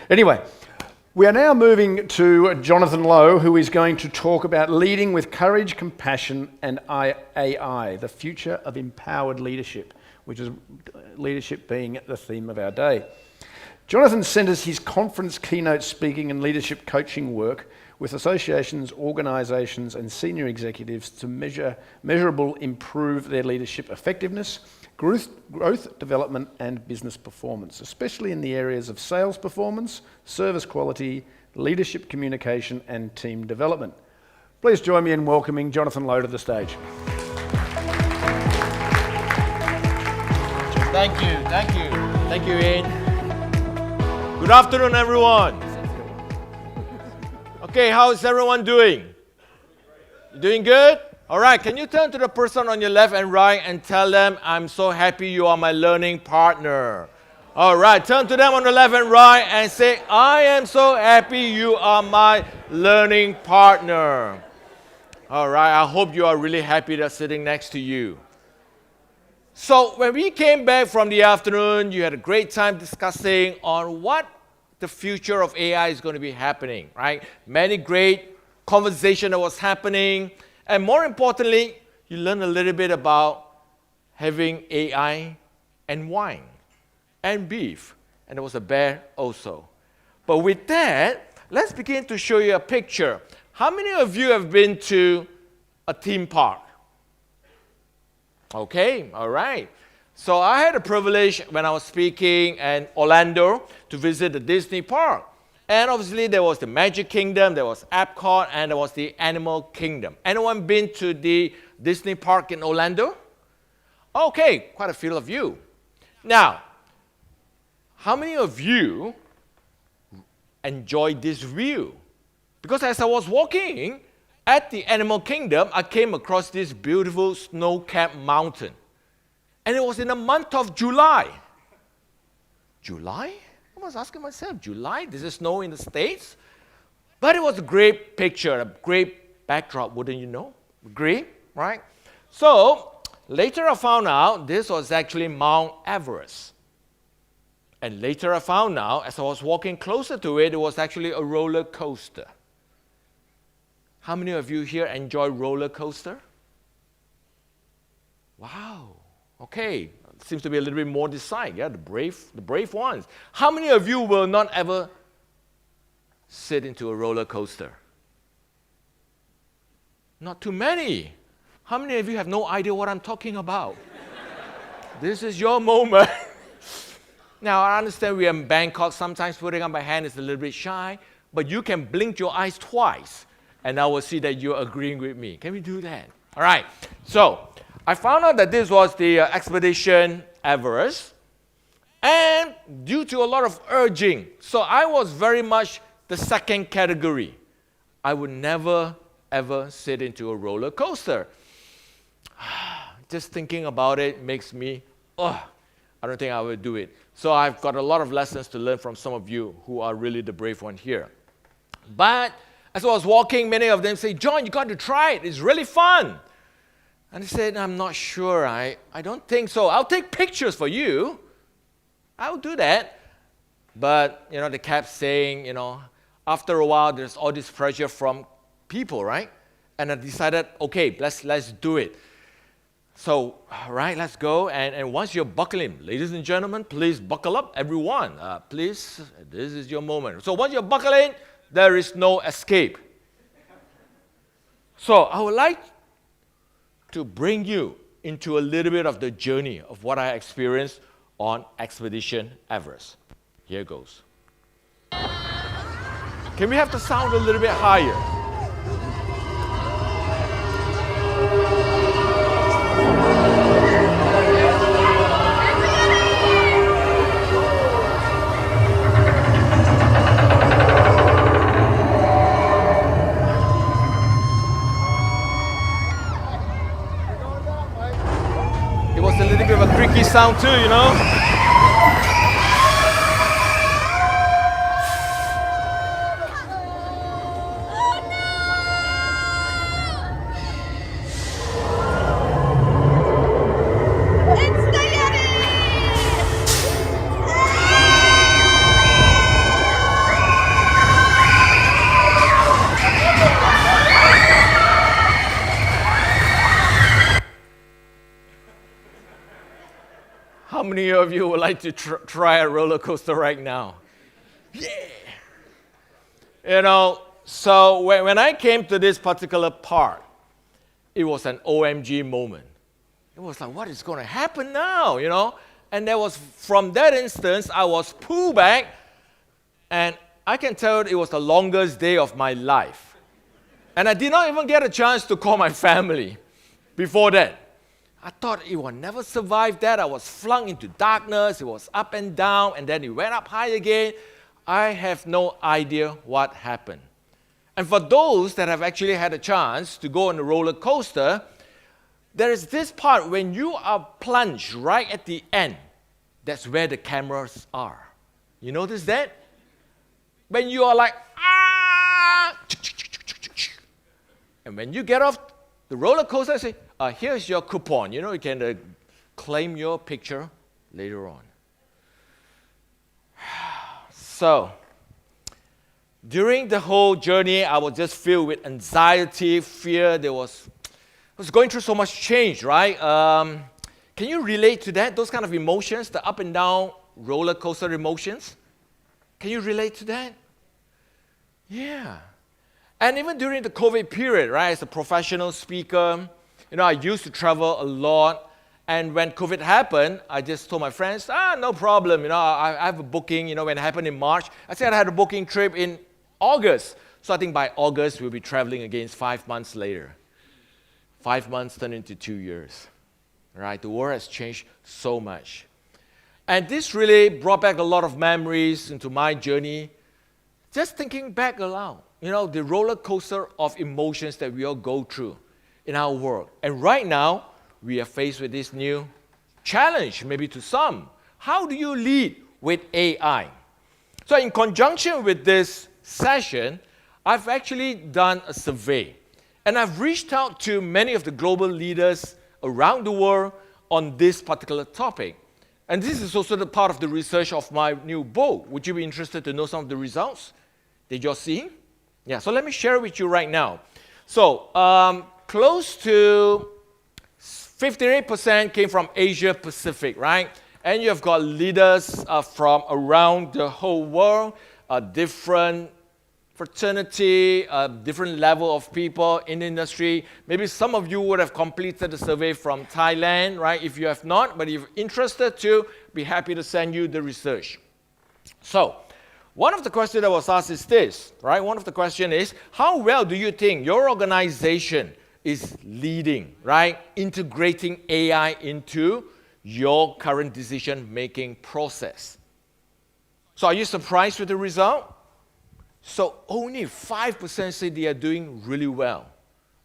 Anyway, we are now moving to Jonathan Lowe, who is going to talk about leading with courage, compassion, and AI, the future of empowered leadership, which is leadership being the theme of our day. Jonathan centres his conference keynote speaking and leadership coaching work with associations, organisations and senior executives to measurably improve their leadership effectiveness, growth, development and business performance, especially in the areas of sales performance, service quality, leadership communication and team development. Please join me in welcoming Jonathan Lowe to the stage. Thank you, Ian. Good afternoon, everyone. Okay, how is everyone doing? You doing good? All right, can you turn to the person on your left and right and tell them, I'm so happy you are my learning partner. All right, turn to them on the left and right and say, I am so happy you are my learning partner. All right, I hope you are really happy they're sitting next to you. So when we came back from the afternoon, you had a great time discussing on what the future of AI is going to be happening, right? Many great conversation that was happening. And more importantly, you learned a little bit about having AI and wine and beef. And there was a bear also. But with that, let's begin to show you a picture. How many of you have been to a theme park? Okay, all right. So I had a privilege when I was speaking in Orlando to visit the Disney park. And obviously there was the Magic Kingdom, there was Epcot, and there was the Animal Kingdom. Anyone been to the Disney park in Orlando? Okay, quite a few of you. Now, how many of you enjoyed this view? Because as I was walking at the Animal Kingdom, I came across this beautiful snow-capped mountain. And it was in the month of July. July? I was asking myself, July? Does it snow in the States? But it was a great picture, a great backdrop, wouldn't you know? Great, right? So, later I found out this was actually Mount Everest. And later I found out, as I was walking closer to it, it was actually a roller coaster. How many of you here enjoy roller coaster? Wow. Okay, seems to be a little bit more decide. Yeah, the brave ones. How many of you will not ever sit into a roller coaster? Not too many. How many of you have no idea what I'm talking about? This is your moment. Now, I understand we are in Bangkok. Sometimes putting up my hand is a little bit shy, but you can blink your eyes twice, and I will see that you're agreeing with me. Can we do that? All right. So, I found out that this was the Expedition Everest, and due to a lot of urging, so I was very much the second category. I would never, ever sit into a roller coaster. Just thinking about it makes me, I don't think I would do it. So I've got a lot of lessons to learn from some of you who are really the brave one here. But as I was walking, many of them say, John, you got to try it. It's really fun. And I said, I'm not sure. I don't think so. I'll take pictures for you. I'll do that. But, they kept saying, after a while, there's all this pressure from people, right? And I decided, okay, let's do it. So, all right, let's go. And once you're buckling, ladies and gentlemen, please buckle up, everyone. Please, this is your moment. So once you're buckling, there is no escape. So I would like to bring you into a little bit of the journey of what I experienced on Expedition Everest. Here goes. Can we have the sound a little bit higher? It was a little bit of a creaky sound too, How many of you would like to try a roller coaster right now? Yeah. You know, so when I came to this particular part, it was an OMG moment. It was like, what is going to happen now, you know? And there was, from that instance, I was pulled back, and I can tell it was the longest day of my life. And I did not even get a chance to call my family before that. I thought it would never survive that. I was flung into darkness. It was up and down, and then it went up high again. I have no idea what happened. And for those that have actually had a chance to go on a roller coaster, there is this part when you are plunged right at the end. That's where the cameras are. You notice that? When you are like, ah! And when you get off the roller coaster, say, here's your coupon. You know, you can claim your picture later on. So, during the whole journey, I was just filled with anxiety, fear. I was going through so much change, right? Can you relate to that? Those kind of emotions, the up and down roller coaster emotions? Can you relate to that? Yeah. And even during the COVID period, right, as a professional speaker, you know, I used to travel a lot. And when COVID happened, I just told my friends, no problem. You know, I have a booking, you know, when it happened in March. I said I had a booking trip in August. So I think by August, we'll be traveling again 5 months later. 5 months turned into 2 years, right? The world has changed so much. And this really brought back a lot of memories into my journey. Just thinking back aloud, you know, the roller coaster of emotions that we all go through in our world. And right now, we are faced with this new challenge, maybe to some. How do you lead with AI? So in conjunction with this session, I've actually done a survey. And I've reached out to many of the global leaders around the world on this particular topic. And this is also the part of the research of my new book. Would you be interested to know some of the results that you're seeing? Yeah, so let me share with you right now. So close to 58% came from Asia Pacific, right? And you've got leaders from around the whole world, different fraternity, different level of people in the industry. Maybe some of you would have completed the survey from Thailand, right? If you have not, but if you're interested to, be happy to send you the research. So, one of the questions that was asked is this, right? One of the questions is, how well do you think your organization is leading, right? Integrating AI into your current decision-making process. So are you surprised with the result? So only 5% say they are doing really well,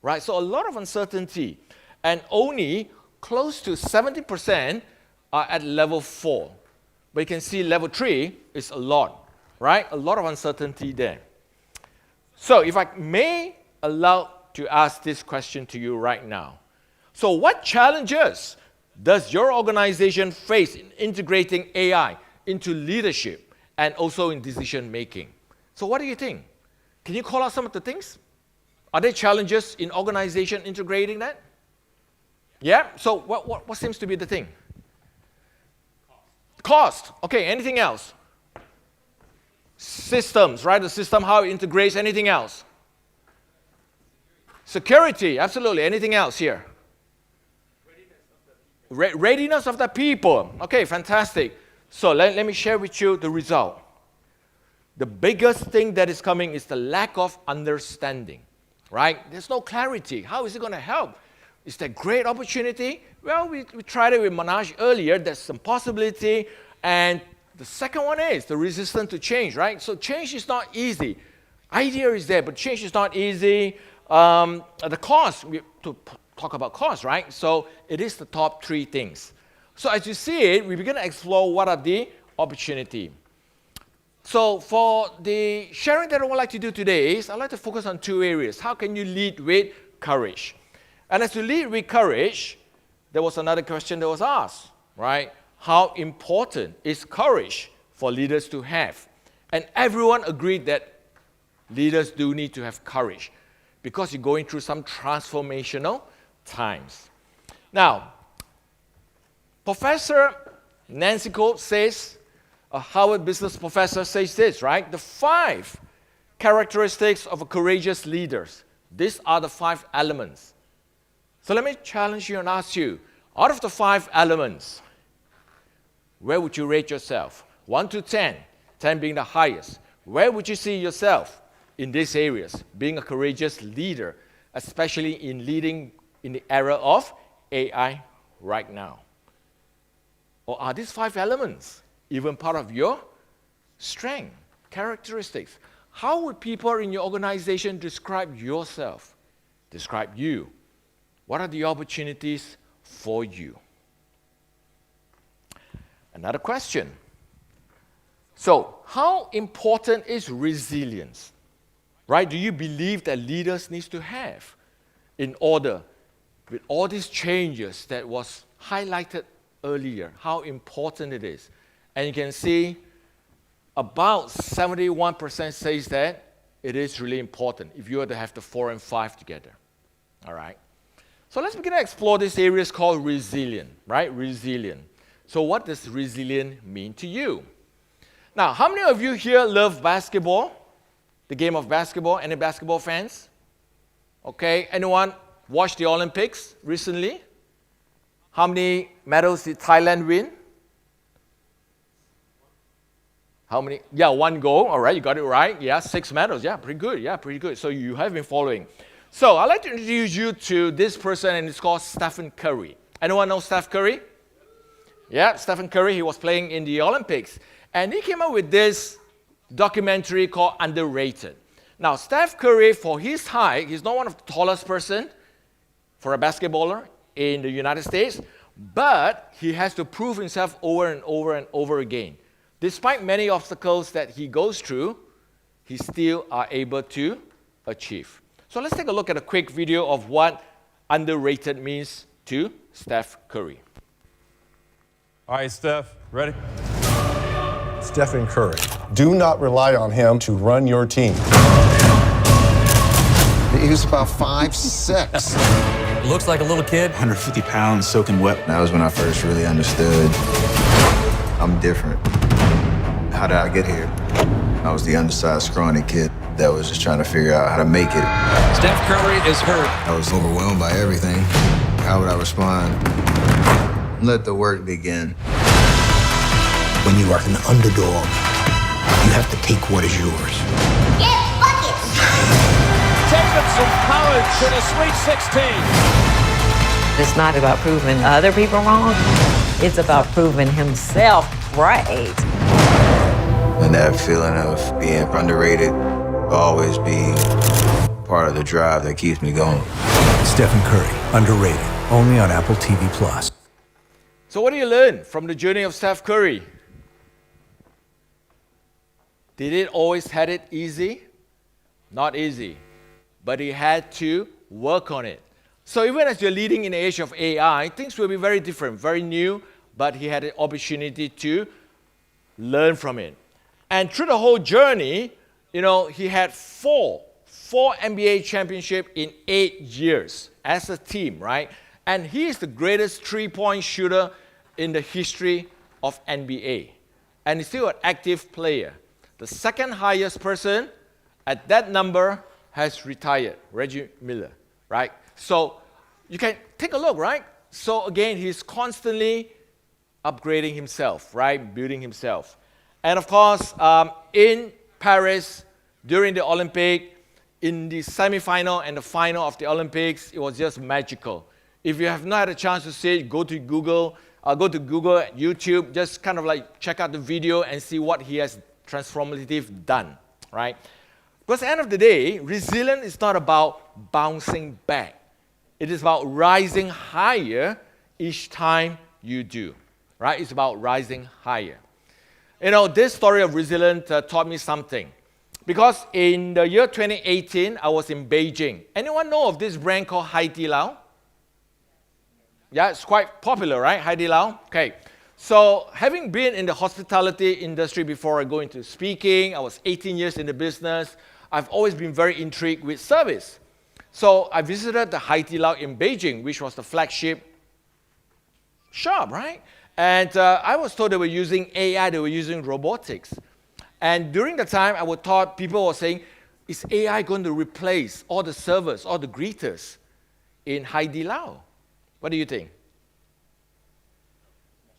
right? So a lot of uncertainty. And only close to 70% are at level 4. But you can see level 3 is a lot, right? A lot of uncertainty there. So if I may allow to ask this question to you right now. So what challenges does your organization face in integrating AI into leadership and also in decision making? So what do you think? Can you call out some of the things? Are there challenges in organization integrating that? Yeah? So what seems to be the thing? Cost. Okay, anything else? Systems, right? The system, how it integrates, anything else? Security, absolutely. Anything else here? Readiness of the people. Okay, fantastic. So let me share with you the result. The biggest thing that is coming is the lack of understanding, right? There's no clarity. How is it going to help? Is there great opportunity? Well, we tried it with Manoj earlier. There's some possibility. And the second one is the resistance to change, right? So change is not easy. Idea is there, but change is not easy. The cost, to talk about cost, right? So it is the top 3 things. So as you see it, we begin to explore what are the opportunity. So for the sharing that I would like to do today is I'd like to focus on 2 areas. How can you lead with courage? And as you lead with courage, there was another question that was asked, right? How important is courage for leaders to have? And everyone agreed that leaders do need to have courage because you're going through some transformational times. Now, Professor Nancy Coates says, a Harvard business professor says this, right? The 5 characteristics of a courageous leader. These are the 5 elements. So let me challenge you and ask you, out of the 5 elements, where would you rate yourself? 1 to 10, 10 being the highest. Where would you see yourself in these areas, being a courageous leader, especially in leading in the era of AI right now? Or are these 5 elements even part of your strength, characteristics? How would people in your organization describe yourself, describe you? What are the opportunities for you? Another question. So, how important is resilience? Right? Do you believe that leaders need to have in order, with all these changes that was highlighted earlier, how important it is? And you can see about 71% says that it is really important if you were to have the 4 and 5 together. All right? So let's begin to explore this area called resilient, right? Resilient. So what does resilient mean to you? Now, how many of you here love basketball? The game of basketball? Any basketball fans? Okay. Anyone watch the Olympics recently? How many medals did Thailand win? How many? Yeah, 1 gold. All right, you got it right. Yeah, 6 medals. Yeah, pretty good. Yeah, pretty good. So you have been following. So I'd like to introduce you to this person, and it's called Stephen Curry. Anyone know Steph Curry? Yeah, Stephen Curry. He was playing in the Olympics. And he came up with this documentary called Underrated. Now, Steph Curry, for his height, he's not one of the tallest person for a basketballer in the United States, but he has to prove himself over and over and over again. Despite many obstacles that he goes through, he still are able to achieve. So let's take a look at a quick video of what underrated means to Steph Curry. All right, Steph, ready? Stephen Curry. Do not rely on him to run your team. He was about 5'6". Looks like a little kid. 150 pounds soaking wet. That was when I first really understood I'm different. How did I get here? I was the undersized, scrawny kid that was just trying to figure out how to make it. Steph Curry is hurt. I was overwhelmed by everything. How would I respond? Let the work begin. When you are an underdog, you have to take what is yours. Get buckets! Taken from college to the Sweet 16. It's not about proving other people wrong. It's about proving himself right. And that feeling of being underrated will always be part of the drive that keeps me going. Stephen Curry, underrated, only on Apple TV+. So what do you learn from the journey of Steph Curry? Did it always had it easy? Not easy, but he had to work on it. So even as you're leading in the age of AI, things will be very different, very new, but he had an opportunity to learn from it. And through the whole journey, he had four NBA championships in 8 years as a team, right? And he is the greatest three-point shooter in the history of NBA. And he's still an active player. The second highest person at that number has retired, Reggie Miller, right? So you can take a look, right? So again, he's constantly upgrading himself, right? Building himself. And of course, in Paris, during the Olympic, in the semifinal and the final of the Olympics, it was just magical. If you have not had a chance to see it, go to Google, YouTube, just kind of like check out the video and see what he has transformative done, right? Because at the end of the day, resilience is not about bouncing back. It is about rising higher each time you do, right? It's about rising higher. This story of resilience taught me something. Because in the year 2018, I was in Beijing. Anyone know of this brand called Hai Di Lao? Yeah, it's quite popular, right? Hai Di Lao. Okay. So having been in the hospitality industry before I go into speaking, I was 18 years in the business. I've always been very intrigued with service. So I visited the Hai Di Lao in Beijing, which was the flagship shop, right? And I was told they were using AI, they were using robotics. And during the time, I was taught, people were saying, is AI going to replace all the servers, all the greeters in Hai Di Lao? What do you think?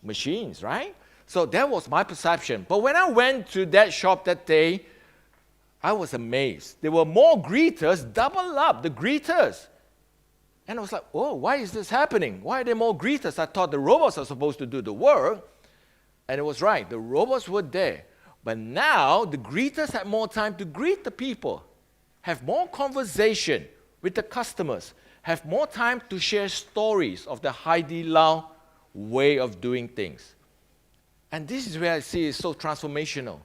Machines, right? So that was my perception. But when I went to that shop that day, I was amazed. There were more greeters, double up the greeters. And I was like, oh, why is this happening? Why are there more greeters? I thought the robots are supposed to do the work. And it was right, the robots were there. But now the greeters had more time to greet the people, have more conversation with the customers, have more time to share stories of the Hai Di Lao way of doing things. And this is where I see it's so transformational.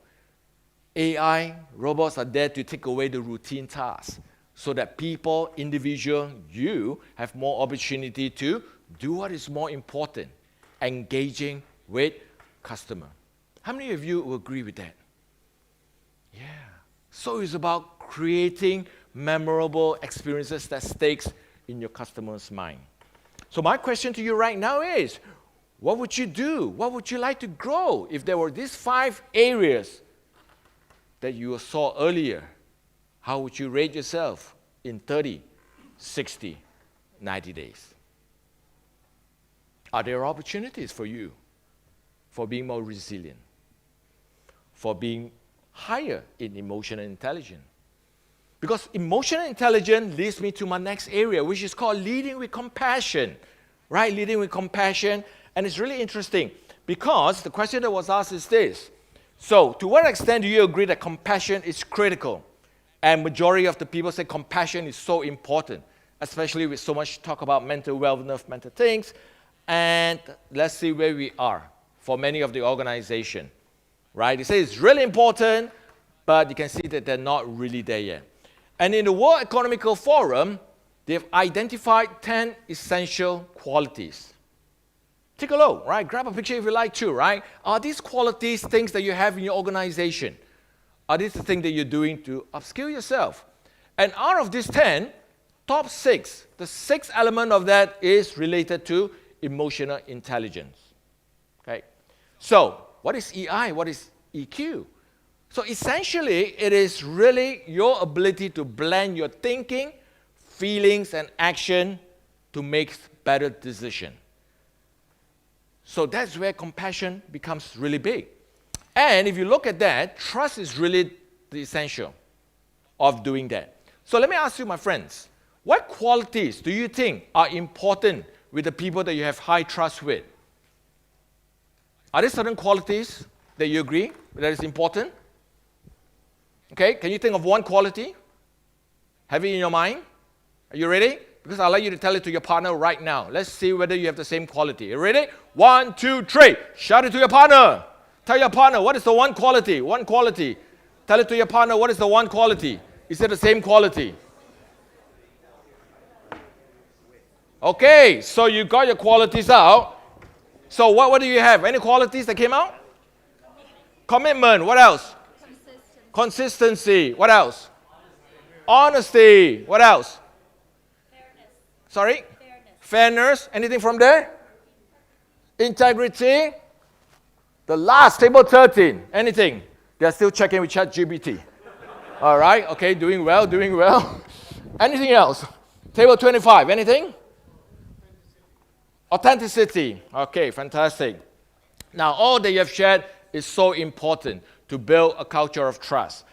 AI, robots are there to take away the routine tasks so that people, individual, you have more opportunity to do what is more important, engaging with customer. How many of you will agree with that? Yeah. So it's about creating memorable experiences that sticks in your customer's mind. So my question to you right now is, what would you do? What would you like to grow if there were these 5 areas that you saw earlier? How would you rate yourself in 30, 60, 90 days? Are there opportunities for you for being more resilient, for being higher in emotional intelligence? Because emotional intelligence leads me to my next area, which is called leading with compassion, right? Leading with compassion. And it's really interesting because the question that was asked is this. So, to what extent do you agree that compassion is critical? And majority of the people say compassion is so important, especially with so much talk about mental wellness, mental things. And let's see where we are for many of the organization, right? They say it's really important, but you can see that they're not really there yet. And in the World Economic Forum, they've identified 10 essential qualities. Take a look, right? Grab a picture if you like to, right? Are these qualities things that you have in your organization? Are these the things that you're doing to upskill yourself? And out of these 10, top 6, the 6th element of that is related to emotional intelligence. Okay? So, what is EI? What is EQ? So essentially, it is really your ability to blend your thinking, feelings, and action to make better decisions. So that's where compassion becomes really big. And if you look at that, trust is really the essential of doing that. So let me ask you, my friends, what qualities do you think are important with the people that you have high trust with? Are there certain qualities that you agree that is important? Okay, can you think of one quality? Have it in your mind? Are you ready? Because I'd like you to tell it to your partner right now. Let's see whether you have the same quality. You ready? 1, 2, 3. Shout it to your partner. Tell your partner, what is the one quality? One quality. Tell it to your partner, what is the one quality? Is it the same quality? Okay, so you got your qualities out. So what do you have? Any qualities that came out? Commitment. What else? Consistency. What else? Honesty. What else? Sorry? Fairness. Anything from there? Integrity. The last, table 13. Anything? They're still checking with ChatGPT. All right. Okay. Doing well. Doing well. Anything else? Table 25. Anything? Authenticity. Okay. Fantastic. Now, all that you have shared is so important to build a culture of trust.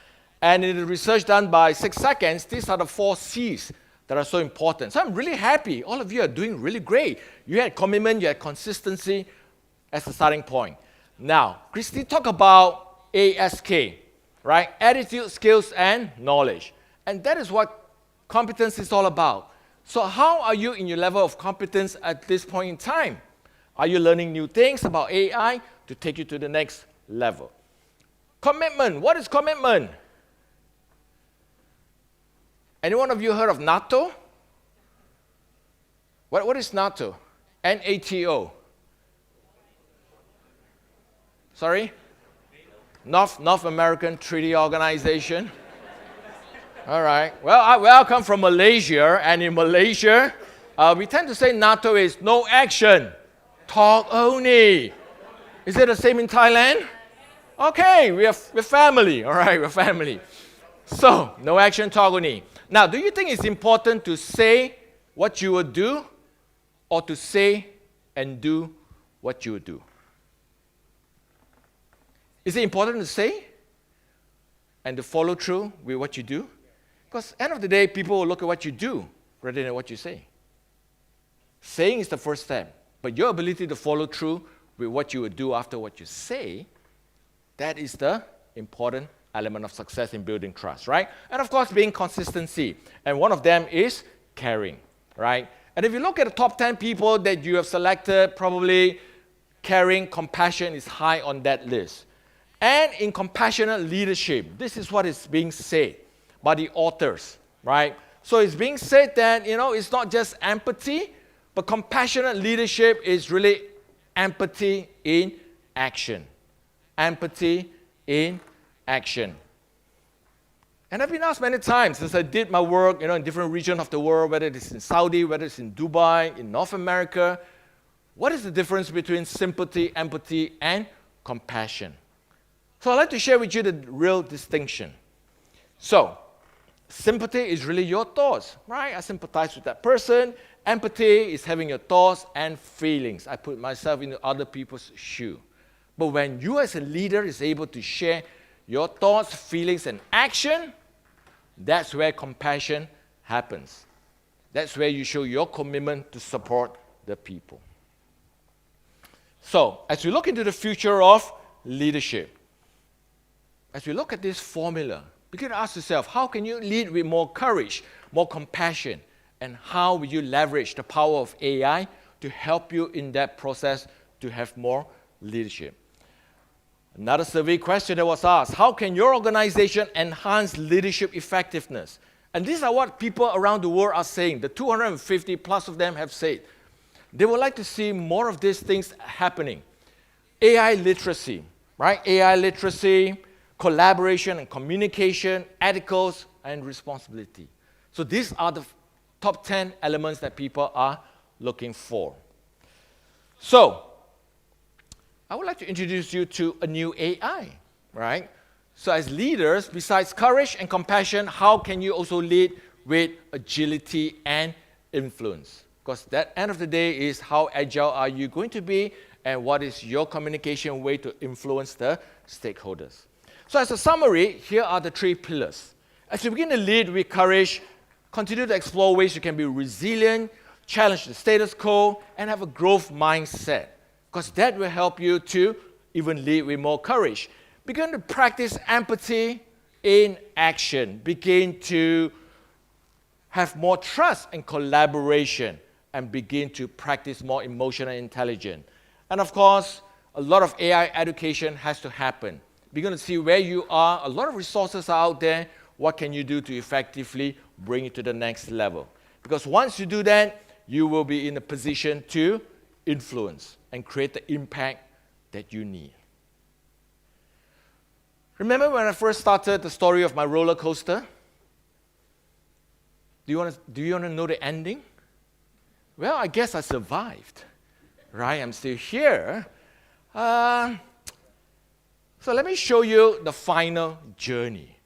And in the research done by 6 Seconds, these are the 4 C's that are so important. So I'm really happy. All of you are doing really great. You had commitment, you had consistency as the starting point. Now, Christy, talk about ASK, right? Attitude, skills, and knowledge. And that is what competence is all about. So how are you in your level of competence at this point in time? Are you learning new things about AI to take you to the next level? Commitment. What is commitment? Any one of you heard of NATO? What is NATO? NATO. Sorry? North American Treaty Organization. All right. Well, I come from Malaysia, and in Malaysia, we tend to say NATO is no action, talk only. Is it the same in Thailand? Okay, we're family. All right, we're family. So, no action, Togoni. Now, do you think it's important to say what you will do or to say and do what you will do? Is it important to say and to follow through with what you do? Because at the end of the day, people will look at what you do rather than what you say. Saying is the first step, but your ability to follow through with what you will do after what you say, that is the important element of success in building trust, right? And of course, being consistency. And one of them is caring, right? And if you look at the top 10 people that you have selected, probably caring, compassion is high on that list. And in compassionate leadership, this is what is being said by the authors, right? So it's being said that, it's not just empathy, but compassionate leadership is really empathy in action. Empathy in action. And I've been asked many times as I did my work, in different regions of the world, whether it's in Saudi, whether it's in Dubai, in North America, what is the difference between sympathy, empathy, and compassion? So I'd like to share with you the real distinction. So, sympathy is really your thoughts, right? I sympathize with that person. Empathy is having your thoughts and feelings. I put myself into other people's shoe. But when you as a leader is able to share your thoughts, feelings, and action, that's where compassion happens. That's where you show your commitment to support the people. So, as we look into the future of leadership, as we look at this formula, begin to ask yourself, how can you lead with more courage, more compassion, and how will you leverage the power of AI to help you in that process to have more leadership? Another survey question that was asked, how can your organization enhance leadership effectiveness? And these are what people around the world are saying. The 250 plus of them have said. They would like to see more of these things happening. AI literacy, right? AI literacy, collaboration and communication, ethicals, and responsibility. So these are the top 10 elements that people are looking for. So, I would like to introduce you to a new AI, right? So as leaders, besides courage and compassion, how can you also lead with agility and influence? Because that end of the day is how agile are you going to be and what is your communication way to influence the stakeholders. So as a summary, here are the 3 pillars. As you begin to lead with courage, continue to explore ways you can be resilient, challenge the status quo, and have a growth mindset. Because that will help you to even lead with more courage. Begin to practice empathy in action. Begin to have more trust and collaboration. And begin to practice more emotional intelligence. And of course, a lot of AI education has to happen. Begin to see where you are. A lot of resources are out there. What can you do to effectively bring it to the next level? Because once you do that, you will be in a position to influence and create the impact that you need. Remember when I first started the story of my roller coaster? Do you want to know the ending? Well, I guess I survived, right? I'm still here. So let me show you the final journey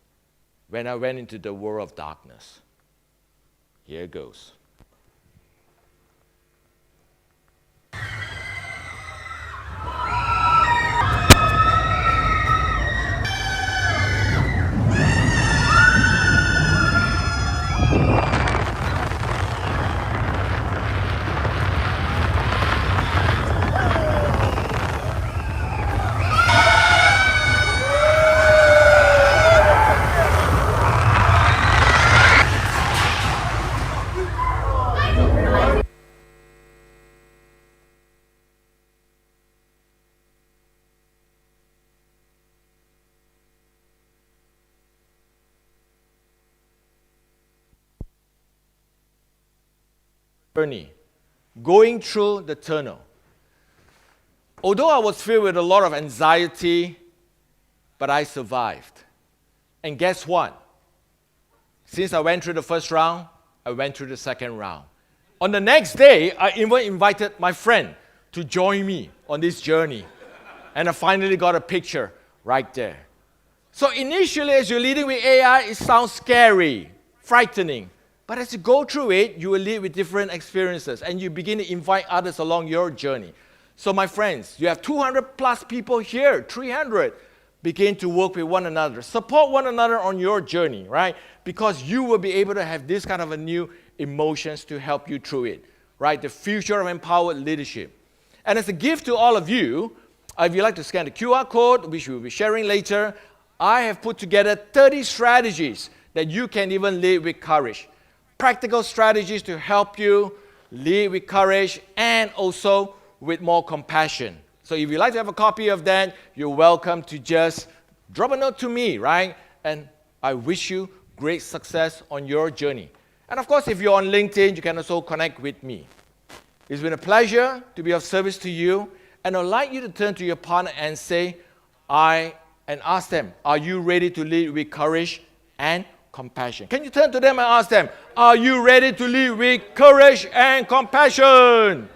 when I went into the world of darkness. Here it goes. Journey, going through the tunnel. Although I was filled with a lot of anxiety, but I survived. And guess what? Since I went through the first round, I went through the second round. On the next day, I even invited my friend to join me on this journey. And I finally got a picture right there. So initially, as you're leading with AI, it sounds scary, frightening. But as you go through it, you will lead with different experiences, and you begin to invite others along your journey. So my friends, you have 200 plus people here, 300. Begin to work with one another. Support one another on your journey, right? Because you will be able to have this kind of a new emotions to help you through it, right? The future of empowered leadership. And as a gift to all of you, if you'd like to scan the QR code, which we'll be sharing later, I have put together 30 strategies that you can even lead with courage. Practical strategies to help you lead with courage and also with more compassion. So if you'd like to have a copy of that, you're welcome to just drop a note to me, right? And I wish you great success on your journey. And of course, if you're on LinkedIn, you can also connect with me. It's been a pleasure to be of service to you. And I'd like you to turn to your partner and say, and ask them, are you ready to lead with courage and compassion? Can you turn to them and ask them, are you ready to lead with courage and compassion?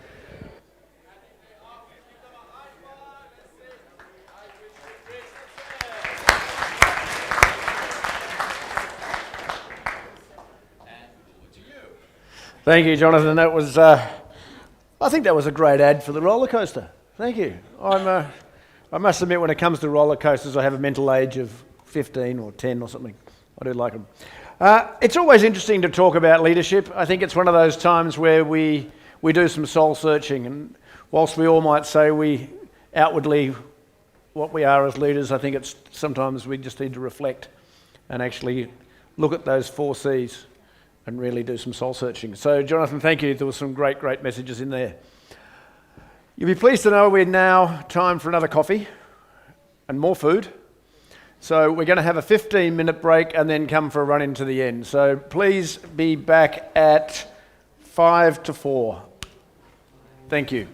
Thank you, Jonathan. That was, I think that was a great ad for the roller coaster. Thank you. I must admit, when it comes to roller coasters, I have a mental age of 15 or 10 or something. I do like them. It's always interesting to talk about leadership. I think it's one of those times where we do some soul searching, and whilst we all might say we outwardly what we are as leaders, I think it's sometimes we just need to reflect and actually look at those 4 C's and really do some soul searching. So, Jonathan, thank you. There were some great, great messages in there. You'll be pleased to know we're now time for another coffee and more food. So we're going to have a 15-minute break and then come for a run into the end. So please be back at 5 to 4. Thank you.